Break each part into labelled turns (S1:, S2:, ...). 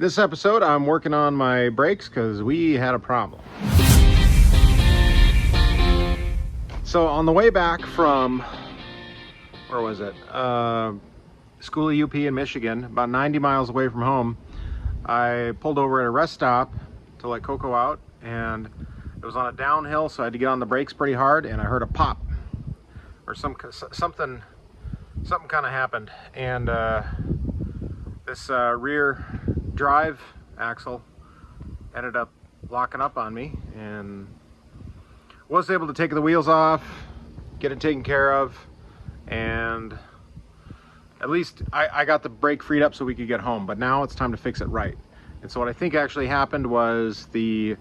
S1: This episode, I'm working on my brakes because we had a problem. So on the way back from, where was it? School of UP in Michigan, about 90 miles away from home, I pulled over at a rest stop to let Coco out, and it was on a downhill, so I had to get on the brakes pretty hard, and I heard a pop, or something kind of happened, and this rear drive axle ended up locking up on me, and was able to take the wheels off, get it taken care of, and at least I got the brake freed up so we could get home. But now it's time to fix it right. And so what I think actually happened was the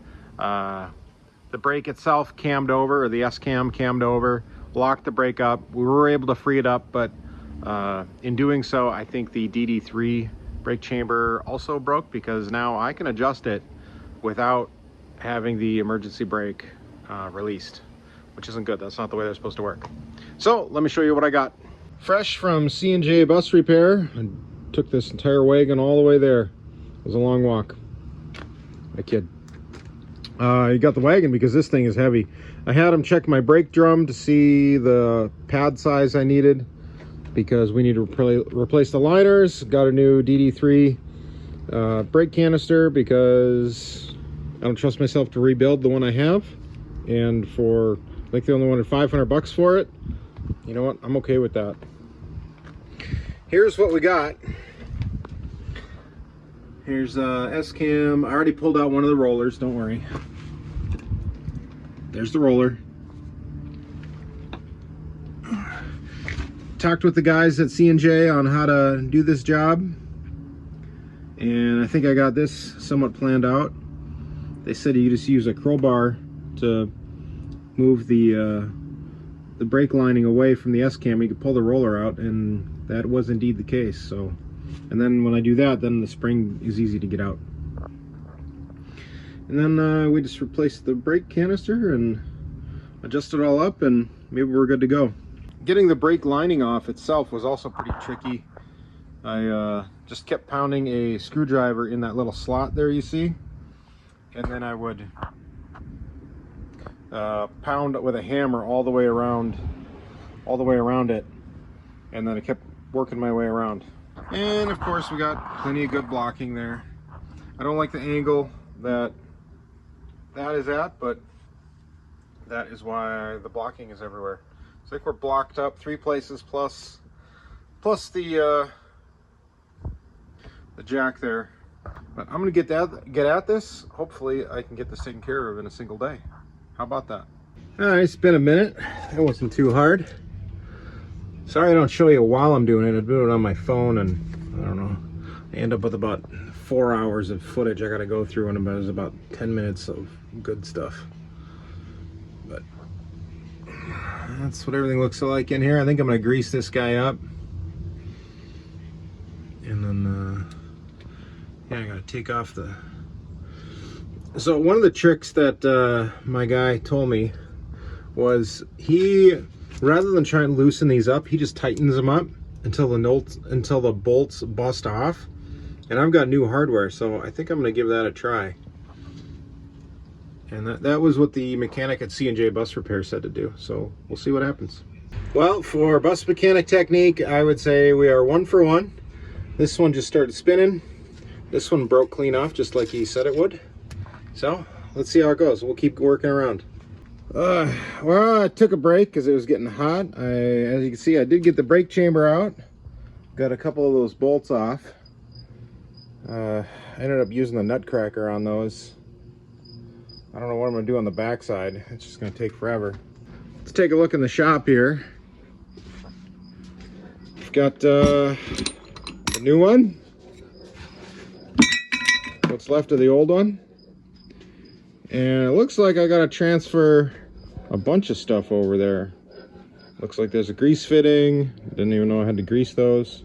S1: brake itself cammed over, or the S-cam cammed over, locked the brake up. We were able to free it up, but in doing so, I think the DD3 brake chamber also broke, because now I can adjust it without having the emergency brake released, which isn't good. That's not the way they're supposed to work. So let me show you what I got. Fresh from C&J Bus Repair. I took this entire wagon all the way there. It was a long walk. I kid. You got the wagon because this thing is heavy. I had them check my brake drum to see the pad size I needed, because we need to replace the liners. Got a new DD3 brake canister because I don't trust myself to rebuild the one I have. And for, I think they only wanted 500 bucks for it. You know what? I'm okay with that. Here's what we got. Here's S-cam. I already pulled out one of the rollers, don't worry. There's the roller. Talked with the guys at C&J on how to do this job, and I think I got this somewhat planned out. They said you just use a crowbar to move the brake lining away from the S-cam. You could pull the roller out, and that was indeed the case. So, and then when I do that, then the spring is easy to get out. And then we just replaced the brake canister and adjust it all up, and maybe we're good to go. Getting the brake lining off itself was also pretty tricky. I just kept pounding a screwdriver in that little slot there you see, and then I would pound with a hammer all the way around it, and then I kept working my way around. And of course we got plenty of good blocking there. I don't like the angle that is at, but that is why the blocking is everywhere. I think we're blocked up 3 places plus the jack there. But I'm gonna get at this. Hopefully I can get this taken care of in a single day. How about that? All right, it's been a minute. It wasn't too hard. Sorry I don't show you while I'm doing it. I do it on my phone, and I don't know. I end up with about 4 hours of footage I gotta go through, and there's about 10 minutes of good stuff. But that's what everything looks like in here. I think I'm gonna grease this guy up, and then yeah, I gotta take off the. So one of the tricks that my guy told me was, he, rather than try and loosen these up, he just tightens them up until the bolts bust off. And I've got new hardware, so I think I'm gonna give that a try. And that was what the mechanic at C&J Bus Repair said to do. So we'll see what happens. Well, for bus mechanic technique, I would say we are 1 for 1. This one just started spinning. This one broke clean off, just like he said it would. So let's see how it goes. We'll keep working around. Well, I took a break because it was getting hot. As you can see, I did get the brake chamber out. Got a couple of those bolts off. I ended up using the nutcracker on those. I don't know what I'm gonna do on the back side. It's just gonna take forever. Let's take a look in the shop here. We've got the new one. What's left of the old one. And it looks like I gotta transfer a bunch of stuff over there. Looks like there's a grease fitting. Didn't even know I had to grease those.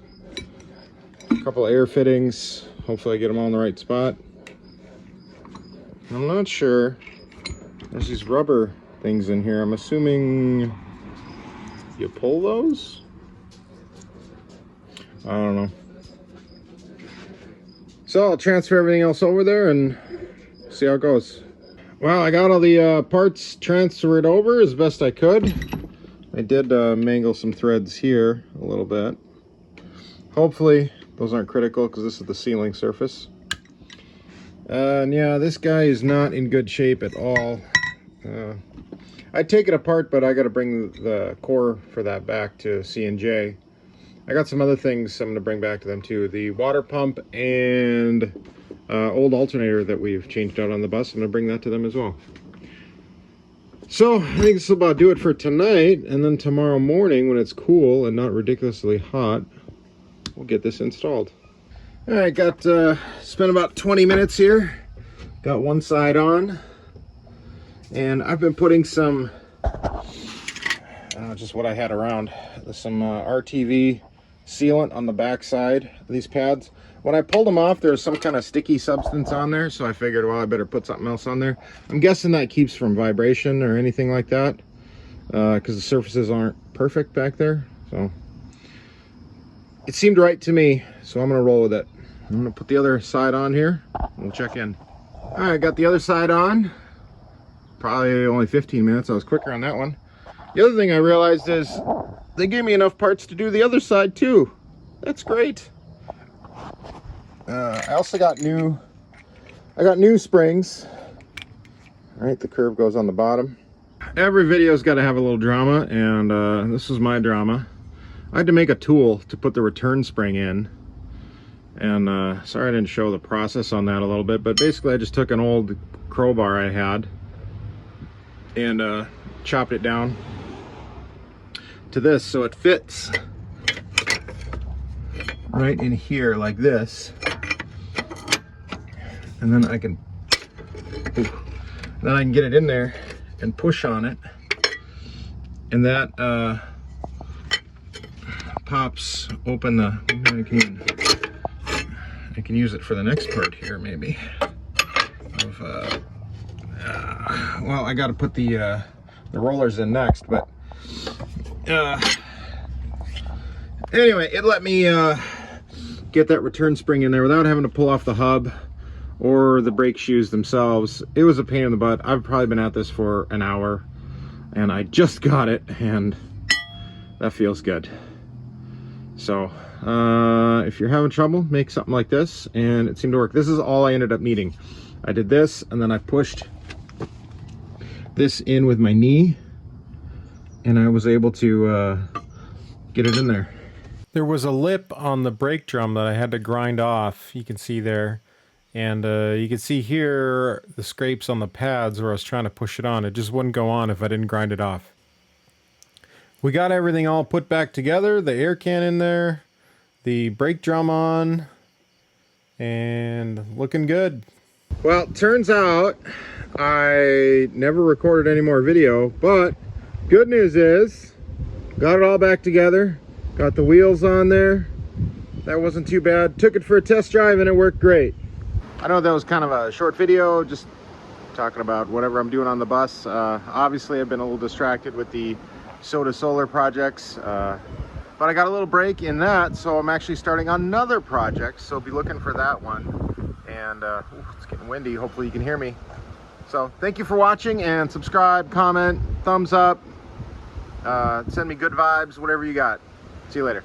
S1: A couple air fittings. Hopefully I get them all in the right spot. I'm not sure. There's these rubber things in here. I'm assuming you pull those? I don't know. So I'll transfer everything else over there and see how it goes. Well, I got all the parts transferred over as best I could. I did mangle some threads here a little bit. Hopefully those aren't critical because this is the sealing surface. And yeah, this guy is not in good shape at all. I'd take it apart, but I got to bring the core for that back to C&J. I got some other things I'm going to bring back to them too. The water pump and old alternator that we've changed out on the bus. I'm going to bring that to them as well. So I think this will about do it for tonight. And then tomorrow morning when it's cool and not ridiculously hot, we'll get this installed. All right, spent about 20 minutes here. Got one side on. And I've been putting some, just what I had around, some RTV sealant on the back side of these pads. When I pulled them off, there was some kind of sticky substance on there, so I figured, well, I better put something else on there. I'm guessing that keeps from vibration or anything like that, because the surfaces aren't perfect back there. So it seemed right to me, so I'm going to roll with it. I'm going to put the other side on here, and we'll check in. All right, got the other side on. Probably only 15 minutes. I was quicker on that one. The other thing I realized is they gave me enough parts to do the other side too. That's great. I also got new springs. All right, the curve goes on the bottom. Every video's got to have a little drama, and this is my drama. I had to make a tool to put the return spring in, and sorry I didn't show the process on that a little bit, but basically I just took an old crowbar I had and chopped it down to this so it fits right in here like this, and then I can get it in there and push on it, and that pops open the, I can use it for the next part here maybe of well, I got to put the rollers in next, but anyway, it let me get that return spring in there without having to pull off the hub or the brake shoes themselves. It was a pain in the butt. I've probably been at this for an hour, and I just got it, and that feels good. So if you're having trouble, make something like this, and it seemed to work. This is all I ended up needing. I did this, and then I pushed this in with my knee, and I was able to get it in there. There was a lip on the brake drum that I had to grind off. You can see there, and you can see here the scrapes on the pads where I was trying to push it on. It just wouldn't go on if I didn't grind it off. We got everything all put back together, the air can in there, the brake drum on, and looking good. Well, turns out I never recorded any more video, but good news is got it all back together, got the wheels on there. That wasn't too bad. Took it for a test drive and it worked great. I know that was kind of a short video, just talking about whatever I'm doing on the bus. Obviously I've been a little distracted with the Soda Solar projects, but I got a little break in that, so I'm actually starting another project, so be looking for that one. And it's getting windy, hopefully you can hear me. So thank you for watching, and subscribe, comment, thumbs up, send me good vibes, whatever you got. See you later.